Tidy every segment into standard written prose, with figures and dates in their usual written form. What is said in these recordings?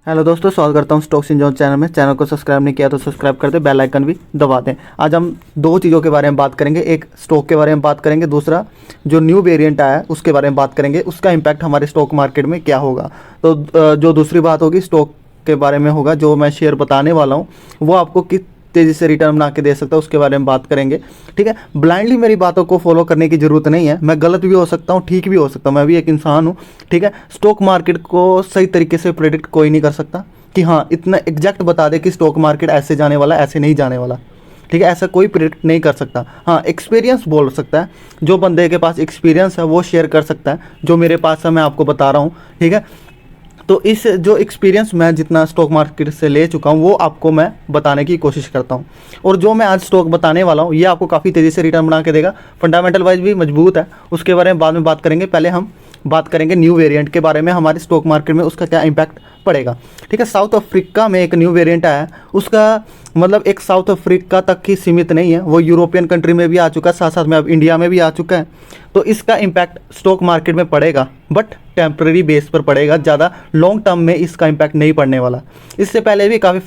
Hello दोस्तों, स्वागत करता हूँ स्टॉक्स इन जोन चैनल में। चैनल को सब्सक्राइब नहीं किया तो सब्सक्राइब कर दे, बेल आइकन भी दबा दें। आज हम दो चीज़ों के बारे में बात करेंगे। एक स्टॉक के बारे में बात करेंगे, दूसरा जो न्यू वेरिएंट आया है उसके बारे में बात करेंगे, उसका इम्पैक्ट हमारे स्टॉक मार्केट में क्या होगा। तो जो दूसरी बात होगी स्टॉक के बारे में होगा, जो मैं शेयर बताने वाला हूँ वो आपको किस तेज़ी से रिटर्न बना के दे सकता है उसके बारे में बात करेंगे। ठीक है, ब्लाइंडली मेरी बातों को फॉलो करने की ज़रूरत नहीं है। मैं गलत भी हो सकता हूँ, ठीक भी हो सकता हूँ, मैं भी एक इंसान हूँ। ठीक है, स्टॉक मार्केट को सही तरीके से प्रेडिक्ट कोई नहीं कर सकता कि हाँ इतना एग्जैक्ट बता दे कि स्टॉक मार्केट ऐसे जाने वाला, ऐसे नहीं जाने वाला। ठीक है, ऐसा कोई प्रेडिक्ट नहीं कर सकता। हाँ, एक्सपीरियंस बोल सकता है। जो बंदे के पास एक्सपीरियंस है वो शेयर कर सकता है, जो मेरे पास है मैं आपको बता रहा हूँ। ठीक है, तो इस जो एक्सपीरियंस मैं जितना स्टॉक मार्केट से ले चुका हूँ वो आपको मैं बताने की कोशिश करता हूँ। और जो मैं आज स्टॉक बताने वाला हूँ ये आपको काफ़ी तेज़ी से रिटर्न बना के देगा। फंडामेंटल वाइज भी मजबूत है, उसके बारे में बाद में बात करेंगे। पहले हम बात करेंगे न्यू वेरिएंट के बारे में, हमारे स्टॉक मार्केट में उसका क्या इम्पैक्ट पड़ेगा। ठीक है, साउथ अफ्रीका में एक न्यू वेरिएंट आया है, उसका मतलब एक साउथ अफ्रीका तक ही सीमित नहीं है, वो यूरोपियन कंट्री में भी आ चुका है, साथ साथ में अब इंडिया में भी आ चुका है। तो इसका इम्पैक्ट स्टॉक मार्केट में पड़ेगा, बट टेम्प्रेरी बेस पर पड़ेगा, ज़्यादा लॉन्ग टर्म में इसका इम्पैक्ट नहीं पड़ने वाला। इससे पहले भी काफ़ी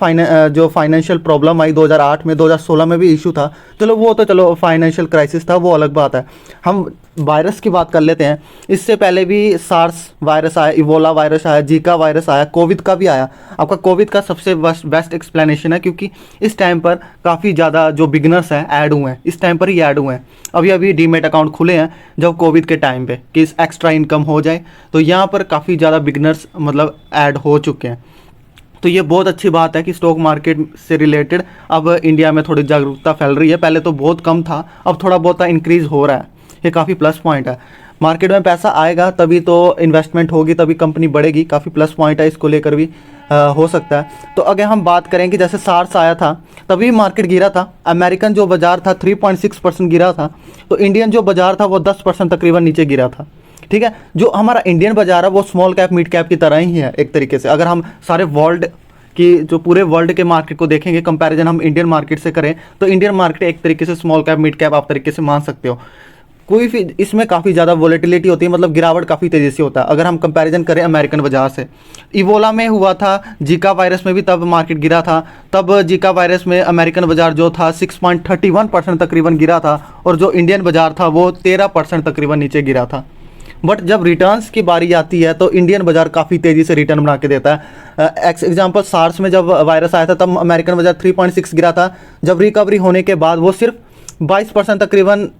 जो फाइनेंशियल प्रॉब्लम आई 2008 में, 2016 में भी इशू था। चलो वो तो चलो फाइनेंशियल क्राइसिस था, वो अलग बात है। हम वायरस की बात कर लेते हैं। इससे पहले भी सार्स वायरस आया, इबोला वायरस आया, जीका वायरस आया, कोविड का भी आया। आपका कोविड का सबसे बेस्ट एक्सप्लेनेशन है, क्योंकि इस टाइम पर काफ़ी ज़्यादा जो बिगनर्स हैं ऐड हुए हैं, इस टाइम पर ही ऐड हुए हैं। अभी अभी डीमेट अकाउंट खुले हैं जब कोविड के टाइम पे कि एक्स्ट्रा इनकम हो जाए, तो यहाँ पर काफ़ी ज़्यादा बिगनर्स मतलब ऐड हो चुके हैं। तो ये बहुत अच्छी बात है कि स्टॉक मार्केट से रिलेटेड अब इंडिया में थोड़ी जागरूकता फैल रही है। पहले तो बहुत कम था, अब थोड़ा बहुत इंक्रीज़ हो रहा है, ये काफ़ी प्लस पॉइंट है। मार्केट में पैसा आएगा तभी तो इन्वेस्टमेंट होगी, तभी कंपनी बढ़ेगी, काफ़ी प्लस पॉइंट है, इसको लेकर भी हो सकता है। तो अगर हम बात करें कि जैसे सार्स आया था तभी मार्केट गिरा था, अमेरिकन जो बाज़ार था 3.6% गिरा था, तो इंडियन जो बाज़ार था वो 10% तकरीबन नीचे गिरा था। ठीक है, जो हमारा इंडियन बाज़ार है वो स्मॉल कैप मिड कैप की तरह ही है एक तरीके से। अगर हम सारे वर्ल्ड की जो पूरे वर्ल्ड के मार्केट को देखेंगे, कंपैरिजन हम इंडियन मार्केट से करें, तो इंडियन मार्केट एक तरीके से स्मॉल कैप मिड कैप आप तरीके से मान सकते हो। कोई भी इसमें काफ़ी ज़्यादा वोलेटिलिटी होती है, मतलब गिरावट काफ़ी तेज़ी से होता है। अगर हम कंपैरिजन करें अमेरिकन बाजार से, इबोला में हुआ था, जीका वायरस में भी तब मार्केट गिरा था। तब जीका वायरस में अमेरिकन बाजार जो था 6.31% तकरीबन गिरा था, और जो इंडियन बाजार था वो 13% तकरीबन नीचे गिरा था। बट जब रिटर्न्स की बारी आती है तो इंडियन बाजार काफ़ी तेज़ी से रिटर्न बना के देता है। एग्जाम्पल सार्स में जब वायरस आया था तब अमेरिकन बाजार 3.6 गिरा था, जब रिकवरी होने के बाद वो सिर्फ 22% तकरीबन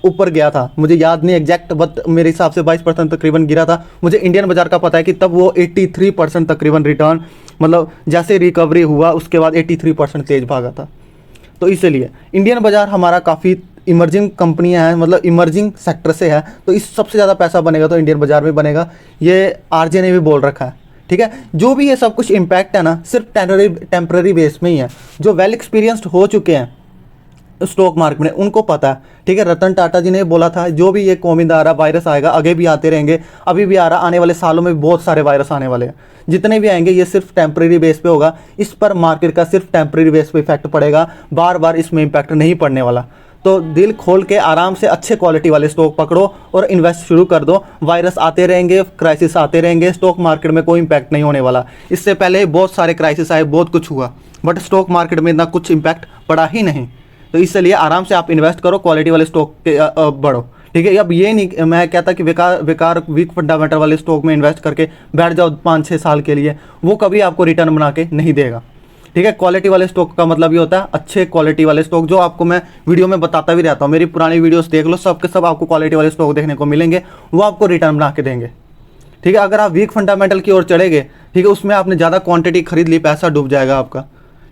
ऊपर गया था। मुझे याद नहीं एग्जैक्ट, बट मेरे हिसाब से 22% तकरीबन गिरा था। मुझे इंडियन बाजार का पता है कि तब वो 83% तकरीबन रिटर्न, मतलब जैसे रिकवरी हुआ उसके बाद 83% तेज भागा था। तो इसलिए इंडियन बाजार हमारा काफ़ी इमर्जिंग कंपनियां हैं, मतलब इमर्जिंग सेक्टर से है, तो इस सबसे ज़्यादा पैसा बनेगा तो इंडियन बाजार में बनेगा, ये आरजे ने भी बोल रखा है। ठीक है, जो भी ये सब कुछ इम्पैक्ट है ना सिर्फ टेम्पररी बेस में ही है। जो वेल एक्सपीरियंस्ड हो चुके हैं स्टॉक मार्केट में उनको पता है। ठीक है, रतन टाटा जी ने बोला था जो भी ये कोविड आ रहा वायरस आएगा, आगे भी आते रहेंगे, अभी भी आ रहा, आने वाले सालों में भी बहुत सारे वायरस आने वाले हैं। जितने भी आएंगे ये सिर्फ टेम्प्रेरी बेस पे होगा, इस पर मार्केट का सिर्फ टेम्प्रेरी बेस पे इफेक्ट पड़ेगा, बार बार इसमें इम्पैक्ट नहीं पड़ने वाला। तो दिल खोल के आराम से अच्छे क्वालिटी वाले स्टॉक पकड़ो और इन्वेस्ट शुरू कर दो। वायरस आते रहेंगे, क्राइसिस आते रहेंगे, स्टॉक मार्केट में कोई इम्पैक्ट नहीं होने वाला। इससे पहले बहुत सारे क्राइसिस आए, बहुत कुछ हुआ, बट स्टॉक मार्केट में इतना कुछ इम्पैक्ट पड़ा ही नहीं। तो इसलिए आराम से आप इन्वेस्ट करो, क्वालिटी वाले स्टॉक के बढ़ो। ठीक है, अब ये नहीं मैं कहता कि बेकार वीक फंडामेंटल वाले स्टॉक में इन्वेस्ट करके बैठ जाओ 5-6 साल के लिए, वो कभी आपको रिटर्न बना के नहीं देगा। ठीक है, क्वालिटी वाले स्टॉक का मतलब ये होता है अच्छे क्वालिटी वाले स्टॉक, जो आपको मैं वीडियो में बताता भी रहता हूँ। मेरी पुरानी वीडियोस देख लो, सब के सब आपको क्वालिटी वाले स्टॉक देखने को मिलेंगे, वो आपको रिटर्न बना के देंगे। ठीक है, अगर आप वीक फंडामेंटल की ओर चढ़ेंगे, ठीक है, उसमें आपने ज़्यादा क्वांटिटी खरीद ली, पैसा डूब जाएगा आपका।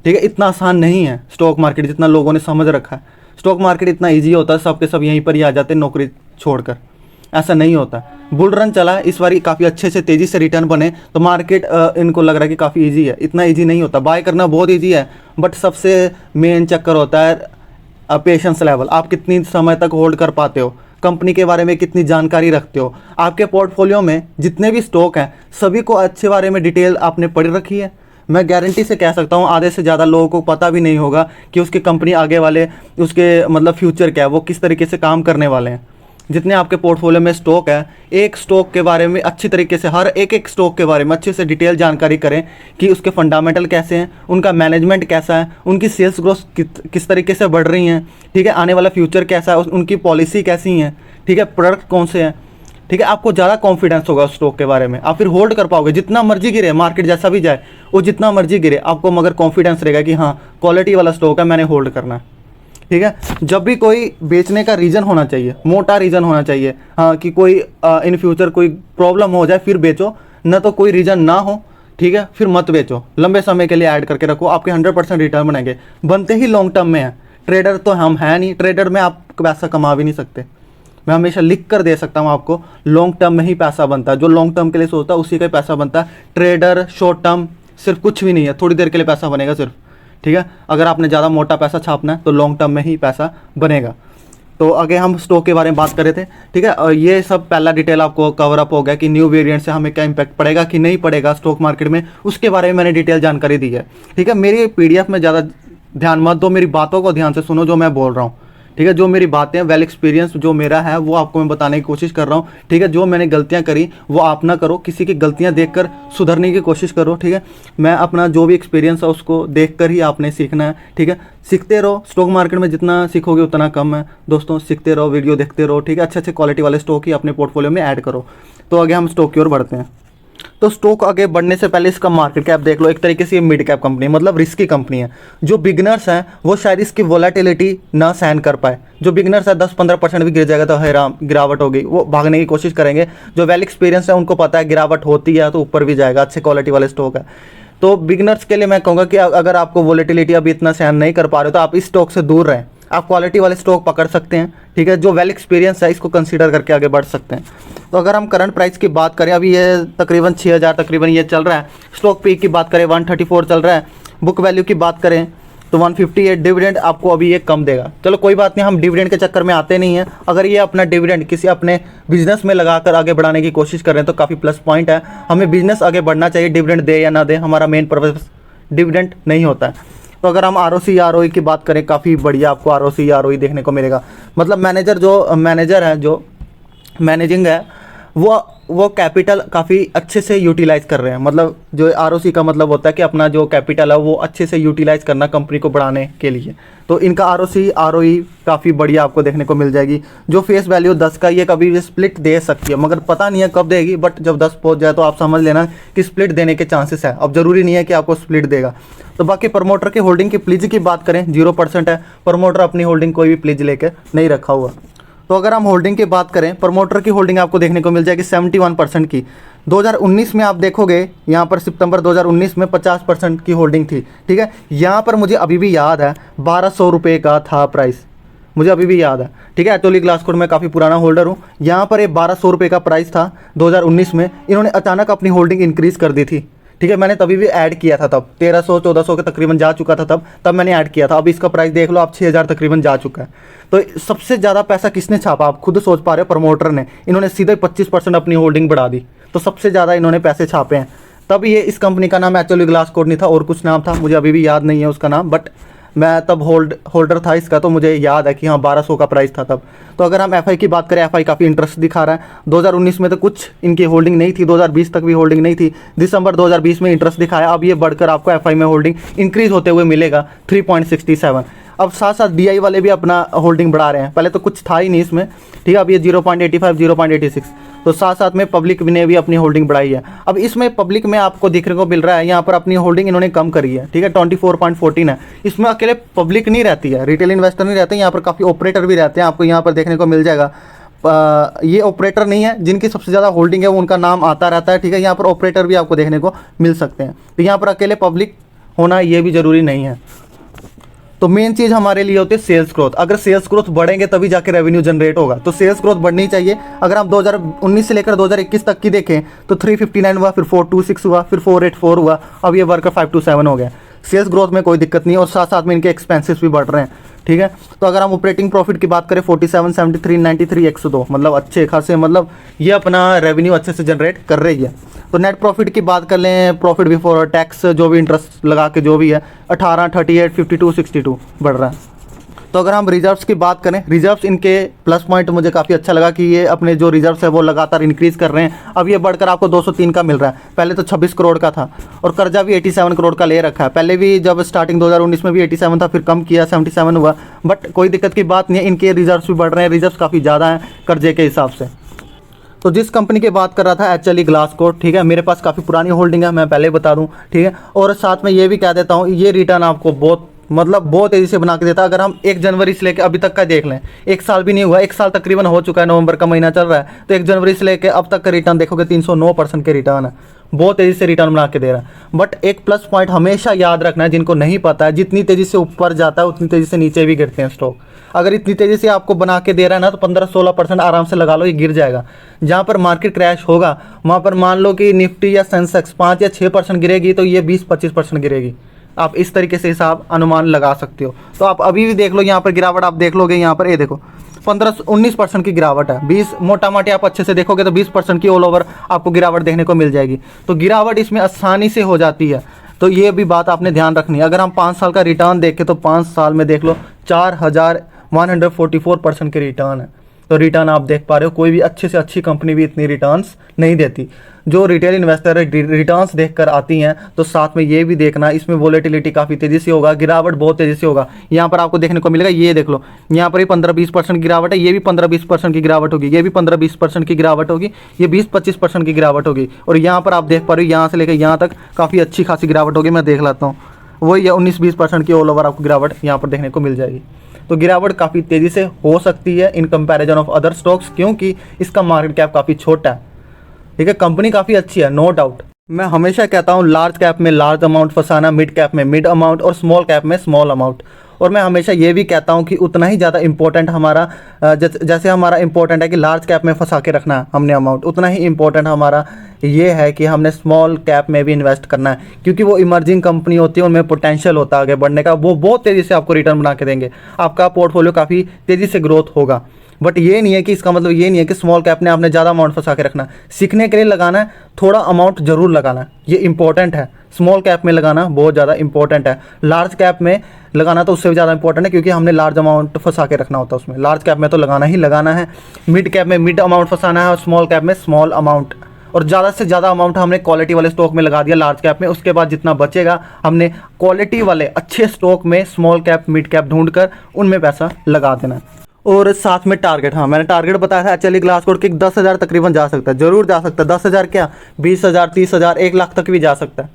ठीक है, इतना आसान नहीं है स्टॉक मार्केट जितना लोगों ने समझ रखा है। स्टॉक मार्केट इतना ईजी होता है, सब के सब यहीं पर ही आ जाते हैं नौकरी छोड़कर, ऐसा नहीं होता। बुल रन चला इस बार काफ़ी अच्छे से तेज़ी से रिटर्न बने, तो मार्केट इनको लग रहा है कि काफ़ी इजी है। इतना इजी नहीं होता, बाय करना बहुत इजी है, बट सबसे मेन चक्कर होता है पेशेंस लेवल। आप कितनी समय तक होल्ड कर पाते हो, कंपनी के बारे में कितनी जानकारी रखते हो, आपके पोर्टफोलियो में जितने भी स्टॉक हैं सभी को अच्छे बारे में डिटेल आपने पढ़ रखी है। मैं गारंटी से कह सकता हूँ आधे से ज़्यादा लोगों को पता भी नहीं होगा कि उसकी कंपनी आगे वाले उसके मतलब फ्यूचर क्या है, वो किस तरीके से काम करने वाले हैं। जितने आपके पोर्टफोलियो में स्टॉक है, एक स्टॉक के बारे में अच्छी तरीके से, हर एक स्टॉक के बारे में अच्छे से डिटेल जानकारी करें कि उसके फंडामेंटल कैसे हैं, उनका मैनेजमेंट कैसा है, उनकी सेल्स ग्रोथ किस तरीके से बढ़ रही हैं, ठीक है, आने वाला फ्यूचर कैसा है, उनकी पॉलिसी कैसी है, ठीक है, प्रोडक्ट कौन से हैं, ठीक है। आपको ज़्यादा कॉन्फिडेंस होगा उस स्टॉक के बारे में, आप फिर होल्ड कर पाओगे। जितना मर्जी गिरे, मार्केट जैसा भी जाए, वो जितना मर्जी गिरे, आपको मगर कॉन्फिडेंस रहेगा कि हाँ क्वालिटी वाला स्टॉक है, मैंने होल्ड करना है, ठीक है। जब भी कोई बेचने का रीज़न होना चाहिए, मोटा रीज़न होना चाहिए, हाँ, कि कोई इन फ्यूचर कोई प्रॉब्लम हो जाए फिर बेचो, न तो कोई रीज़न ना हो, ठीक है, फिर मत बेचो। लंबे समय के लिए ऐड करके रखो, आपके 100% रिटर्न बनेंगे, बनते ही लॉन्ग टर्म में है। ट्रेडर तो हम हैं नहीं, ट्रेडर में आप पैसा कमा भी नहीं सकते। मैं हमेशा लिख कर दे सकता हूँ आपको, लॉन्ग टर्म में ही पैसा बनता है। जो लॉन्ग टर्म के लिए सोचता है उसी का पैसा बनता है। ट्रेडर शॉर्ट टर्म सिर्फ कुछ भी नहीं है, थोड़ी देर के लिए पैसा बनेगा सिर्फ, ठीक है। अगर आपने ज़्यादा मोटा पैसा छापना है तो लॉन्ग टर्म में ही पैसा बनेगा। तो आगे हम स्टॉक के बारे में बात कर रहे थे, ठीक है। और ये सब पहला डिटेल आपको कवर अप हो गया कि न्यू वेरिएंट से हमें क्या इंपैक्ट पड़ेगा कि नहीं पड़ेगा स्टॉक मार्केट में, उसके बारे में मैंने डिटेल जानकारी दी है, ठीक है। मेरी PDF में ज़्यादा ध्यान मत दो, मेरी बातों को ध्यान से सुनो जो मैं बोल रहा हूँ, ठीक है। जो मेरी बातें वेल एक्सपीरियंस जो मेरा है वो आपको मैं बताने की कोशिश कर रहा हूँ, ठीक है। जो मैंने गलतियाँ करी वो आप ना करो, किसी की गलतियाँ देखकर सुधरने की कोशिश करो, ठीक है। मैं अपना जो भी एक्सपीरियंस है उसको देखकर ही आपने सीखना है, ठीक है। सीखते रहो, स्टॉक मार्केट में जितना सीखोगे उतना कम है दोस्तों। सीखते रहो, वीडियो देखते रहो, ठीक है। अच्छे अच्छे क्वालिटी वाले स्टॉक ही अपने पोर्टफोलियो में ऐड करो। तो आगे हम स्टॉक की ओर बढ़ते हैं। तो स्टॉक आगे बढ़ने से पहले इसका मार्केट कैप देख लो। एक तरीके से ये मिड कैप कंपनी, मतलब रिस्की कंपनी है। जो बिगनर्स हैं वो शायद इसकी वोलेटिलिटी ना सहन कर पाए। जो बिगनर्स है 10-15% भी गिर जाएगा तो हैरान गिरावट होगी, वो भागने की कोशिश करेंगे। जो वेल एक्सपीरियंस है उनको पता है गिरावट होती है तो ऊपर भी जाएगा, अच्छे क्वालिटी वाले स्टॉक है। तो बिगनर्स के लिए मैं कहूँगा कि अगर आपको वोलेटिलिटी अभी इतना सहन नहीं कर पा रहे हो तो आप इस स्टॉक से दूर रहें। आप क्वालिटी वाले स्टॉक पकड़ सकते हैं, ठीक है। जो वेल एक्सपीरियंस है इसको कंसीडर करके आगे बढ़ सकते हैं। तो अगर हम करंट प्राइस की बात करें, अभी ये तकरीबन 6000 तकरीबन ये चल रहा है। स्टॉक पी की बात करें 134 चल रहा है। बुक वैल्यू की बात करें तो 158। डिविडेंड आपको अभी ये कम देगा, चलो कोई बात नहीं, हम डिविडेंड के चक्कर में आते नहीं हैं। अगर ये अपना डिविडेंड किसी अपने बिजनेस में लगाकर आगे बढ़ाने की कोशिश कर रहे हैं तो काफ़ी प्लस पॉइंट है। हमें बिजनेस आगे बढ़ना चाहिए, डिविडेंड दे या ना दे, हमारा मेन पर्पस डिविडेंड नहीं होता है। तो अगर हम ROC ROE की बात करें, काफ़ी बढ़िया आपको ROC ROE देखने को मिलेगा। मतलब मैनेजर है, जो मैनेजिंग है वो कैपिटल काफ़ी अच्छे से यूटिलाइज़ कर रहे हैं। मतलब जो ROC का मतलब होता है कि अपना जो कैपिटल है वो अच्छे से यूटिलाइज़ करना कंपनी को बढ़ाने के लिए। तो इनका ROC ROE काफ़ी बढ़िया आपको देखने को मिल जाएगी। जो फेस वैल्यू 10 का, ये कभी भी स्प्लिट दे सकती है, मगर पता नहीं है कब देगी। बट जब 10 पहुंच जाए तो आप समझ लेना कि स्प्लिट देने के चांसेस है। अब ज़रूरी नहीं है कि आपको स्प्लिट देगा। तो बाकी प्रमोटर की होल्डिंग की प्लीज की बात करें 0% है। प्रमोटर अपनी होल्डिंग कोई भी प्लीज लेकर नहीं रखा हुआ। तो अगर हम होल्डिंग की बात करें, प्रमोटर की होल्डिंग आपको देखने को मिल जाएगी 71% की। 2019 में आप देखोगे यहाँ पर सितंबर 2019 में 50% की होल्डिंग थी, ठीक है। यहाँ पर मुझे अभी भी याद है 1200 रुपये का था प्राइस, मुझे अभी भी याद है, ठीक है। एटोली ग्लासकोट में काफ़ी पुराना होल्डर हूँ। यहाँ पर ये 1200 रुपये का प्राइस था 2019 में। इन्होंने अचानक अपनी होल्डिंग इंक्रीज़ कर दी थी, ठीक है। मैंने तभी भी ऐड किया था, तब 1300-1400 के तकरीबन जा चुका था, तब मैंने ऐड किया था। अब इसका प्राइस देख लो आप, 6000 तकरीबन जा चुका है। तो सबसे ज़्यादा पैसा किसने छापा, आप खुद सोच पा रहे हो, प्रमोटर ने। इन्होंने सीधे 25% अपनी होल्डिंग बढ़ा दी, तो सबसे ज़्यादा इन्होंने पैसे छापे हैं। तब ये इस कंपनी का नाम एटोली ग्लासकोट नहीं था, और कुछ नाम था, मुझे अभी भी याद नहीं है उसका नाम। बट मैं तब होल्डर था इसका, तो मुझे याद है कि हाँ 1200 का प्राइस था तब। तो अगर हम FI की बात करें, FI काफ़ी इंटरेस्ट दिखा रहा है। 2019 में तो कुछ इनकी होल्डिंग नहीं थी, 2020 तक भी होल्डिंग नहीं थी। दिसंबर 2020 में इंटरेस्ट दिखाया। अब ये बढ़कर आपको FI में होल्डिंग इंक्रीज़ होते हुए मिलेगा 3.67। अब साथ साथ DI वाले भी अपना होल्डिंग बढ़ा रहे हैं। पहले तो कुछ था ही नहीं इसमें, ठीक है। अब ये 0.85 0.86, तो साथ साथ में पब्लिक ने भी अपनी होल्डिंग बढ़ाई है। अब इसमें पब्लिक में आपको देखने को मिल रहा है, यहाँ पर अपनी होल्डिंग इन्होंने कम करी है, ठीक है। 24.14 है। इसमें अकेले पब्लिक नहीं रहती है, रिटेल इन्वेस्टर नहीं रहते, यहाँ पर काफ़ी ऑपरेटर भी रहते हैं, आपको यहाँ पर देखने को मिल जाएगा। ये ऑपरेटर नहीं है जिनकी सबसे ज़्यादा होल्डिंग है, वो उनका नाम आता रहता है, ठीक है। यहाँ पर ऑपरेटर भी आपको देखने को मिल सकते हैं। तो यहाँ पर अकेले पब्लिक होना ये भी ज़रूरी नहीं है। तो मेन चीज़ हमारे लिए होती है सेल्स ग्रोथ। अगर सेल्स ग्रोथ बढ़ेंगे तभी जाके रेवेन्यू जनरेट होगा, तो सेल्स ग्रोथ बढ़नी चाहिए। अगर हम 2019 से लेकर 2021 तक की देखें तो 359 हुआ, फिर 426 हुआ, फिर 484 हुआ, अब ये वर्कर 527 हो गया। सेल्स ग्रोथ में कोई दिक्कत नहीं, और साथ साथ में इनके एक्सपेंसेस भी बढ़ रहे हैं, ठीक है। तो अगर हम ऑपरेटिंग प्रॉफिट की बात करें 47, 73, 93, 102, मतलब अच्छे खासे, मतलब ये अपना रेवेन्यू अच्छे से जनरेट कर रही है। तो नेट प्रॉफिट की बात कर लें, प्रॉफिट बिफोर टैक्स जो भी इंटरेस्ट लगा के जो भी है 18, 38, 52, 62 बढ़ रहा है। तो अगर हम रिजर्व्स की बात करें, रिजर्व्स इनके प्लस पॉइंट मुझे काफ़ी अच्छा लगा कि ये अपने जो रिजर्व्स है वो लगातार इंक्रीज़ कर रहे हैं। अब ये बढ़कर आपको 203 का मिल रहा है, पहले तो 26 करोड़ का था और कर्जा भी 87 करोड़ का ले रखा है। पहले भी जब स्टार्टिंग 2019 में भी 87 था, फिर कम किया 77 हुआ, बट कोई दिक्कत की बात नहीं है, इनके रिजर्व्स भी बढ़ रहे हैं, रिजर्व्स काफ़ी ज़्यादा हैं कर्जे के हिसाब से। तो जिस कंपनी की बात कर रहा था एक्चुअली ग्लासकोट, ठीक है, मेरे पास काफ़ी पुरानी होल्डिंग है, मैं पहले बता दूं, ठीक है। और साथ में ये भी कह देता हूं, ये रिटर्न आपको बहुत तेज़ी से बना के देता है। अगर हम 1 जनवरी से लेकर अभी तक का देख लें, 1 साल भी नहीं हुआ, 1 साल तकरीबन हो चुका है, नवंबर का महीना चल रहा है, तो 1 जनवरी से लेकर अब तक का रिटर्न देखोगे 309% के रिटर्न है, बहुत तेज़ी से रिटर्न बना के दे रहा है। बट एक प्लस पॉइंट हमेशा याद रखना है, जिनको नहीं पता है, जितनी तेज़ी से ऊपर जाता है उतनी तेज़ी से नीचे भी गिरते हैं स्टॉक। अगर इतनी तेज़ी से आपको बना के दे रहा है ना, तो 15-16% आराम से लगा लो, ये गिर जाएगा। जहाँ पर मार्केट क्रैश होगा वहाँ पर मान लो कि निफ्टी या सेंसेक्स 5 या 6% गिरेगी, तो ये 20-25% गिरेगी। आप इस तरीके से हिसाब अनुमान लगा सकते हो। तो आप अभी भी देख लो, यहाँ पर गिरावट आप देख लोगे, यहाँ पर ये देखो 15-19% की गिरावट है। 20 मोटा मोटी आप अच्छे से देखोगे तो 20% की ऑल ओवर आपको गिरावट देखने को मिल जाएगी। तो गिरावट इसमें आसानी से हो जाती है, तो ये भी बात आपने ध्यान रखनी है। अगर हम 5 साल का रिटर्न देखें तो 5 साल में देख लो 4144% के रिटर्न है। तो रिटर्न आप देख पा रहे हो, कोई भी अच्छे से अच्छी कंपनी भी इतनी रिटर्न्स नहीं देती। जो रिटेल इन्वेस्टर रिटर्न्स देखकर आती हैं, तो साथ में ये भी देखना इसमें वोलेटिलिटी काफ़ी तेज़ी से होगा, गिरावट बहुत तेज़ी से होगा। यहाँ पर आपको देखने को मिलेगा, ये देख लो, यहाँ पर ही 15-20% गिरावट है, ये भी 15-20% की गिरावट होगी, ये भी 15-20% की गिरावट होगी, ये 20-25% की गिरावट होगी। और यहाँ पर आप देख पा रहे हो, यहाँ से लेकर यहाँ तक काफ़ी अच्छी खासी गिरावट होगी। मैं देख लेता हूँ, वही 19-20% की ऑल ओवर आपको गिरावट यहाँ पर देखने को मिल जाएगी। तो गिरावट काफ़ी तेज़ी से हो सकती है in comparison of other stocks, क्योंकि इसका मार्केट कैप काफ़ी छोटा है, ठीक है। कंपनी काफ़ी अच्छी है, नो डाउट। मैं हमेशा कहता हूँ लार्ज कैप में लार्ज अमाउंट फंसाना, मिड कैप में मिड अमाउंट और स्मॉल कैप में स्मॉल अमाउंट। और मैं हमेशा ये भी कहता हूँ कि उतना ही ज़्यादा इंपॉर्टेंट हमारा जैसे हमारा इंपॉर्टेंट है कि लार्ज कैप में फंसा के रखना है हमने अमाउंट, उतना ही इंपॉर्टेंट हमारा ये है कि हमने स्मॉल कैप में भी इन्वेस्ट करना है, क्योंकि वो इमर्जिंग कंपनी होती है, उनमें पोटेंशियल होता है आगे बढ़ने का, वो बहुत तेज़ी से आपको रिटर्न बना के देंगे, आपका पोर्टफोलियो काफ़ी तेज़ी से ग्रोथ होगा। बट ये नहीं है कि इसका मतलब ये नहीं है कि स्मॉल कैप ने आपने ज़्यादा अमाउंट फंसा के रखना। सीखने के लिए लगाना है, थोड़ा अमाउंट जरूर लगाना है, ये इंपॉर्टेंट है। स्मॉल कैप में लगाना बहुत ज़्यादा इंपॉर्टेंट है, लार्ज कैप में लगाना तो उससे भी ज़्यादा इंपॉर्टेंट है, क्योंकि हमने लार्ज अमाउंट फंसा के रखना होता है उसमें। लार्ज कैप में तो लगाना ही लगाना है, मिड कैप में मिड अमाउंट फंसाना है और स्मॉल कैप में स्मॉल अमाउंट। और ज़्यादा से ज़्यादा अमाउंट हमने क्वालिटी वाले स्टॉक में लगा दिया लार्ज कैप में, उसके बाद जितना बचेगा हमने क्वालिटी वाले अच्छे स्टॉक में स्मॉल कैप मिड कैप ढूंढ कर उनमें पैसा लगा देना। और साथ में टारगेट, हाँ मैंने टारगेट बताया था एक्चुअली ग्लासकोट कि 10,000 तकरीबन जा सकता है, जरूर जा सकता है। 10,000 क्या, 20,000, 30,000, 1 लाख तक भी जा सकता है,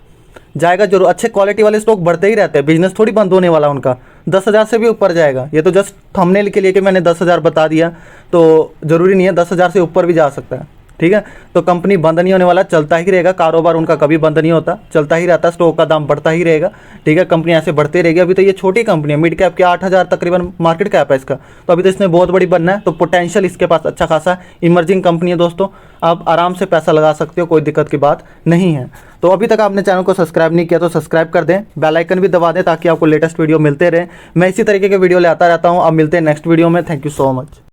जाएगा जरूर। अच्छे क्वालिटी वाले स्टॉक बढ़ते ही रहते हैं, बिजनेस थोड़ी बंद होने वाला उनका। 10,000 से भी ऊपर जाएगा, ये तो जस्ट थंबनेल के लिए कि मैंने 10,000 बता दिया, तो ज़रूरी नहीं है, 10,000 से ऊपर भी जा सकता है, ठीक है। तो कंपनी बंद नहीं होने वाला, चलता ही रहेगा, कारोबार उनका कभी बंद नहीं होता, चलता ही रहता, स्टॉक का दाम बढ़ता ही रहेगा, ठीक है। कंपनी ऐसे बढ़ती रहेगी। अभी तो ये छोटी कंपनी है, मिड कैप के 8,000 तकरीबन मार्केट कैप है इसका, तो अभी तो इसने बहुत बड़ी बनना है, तो पोटेंशियल इसके पास अच्छा खासा है। इमर्जिंग कंपनी है दोस्तों, आप आराम से पैसा लगा सकते हो, कोई दिक्कत की बात नहीं है। तो अभी तक आपने चैनल को सब्सक्राइब नहीं किया तो सब्सक्राइब कर दें, बेल आइकन भी दबा दें ताकि आपको लेटेस्ट वीडियो मिलते रहे। मैं इसी तरीके के वीडियो ले आता रहता हूँ। अब मिलते हैं नेक्स्ट वीडियो में। Thank you so much.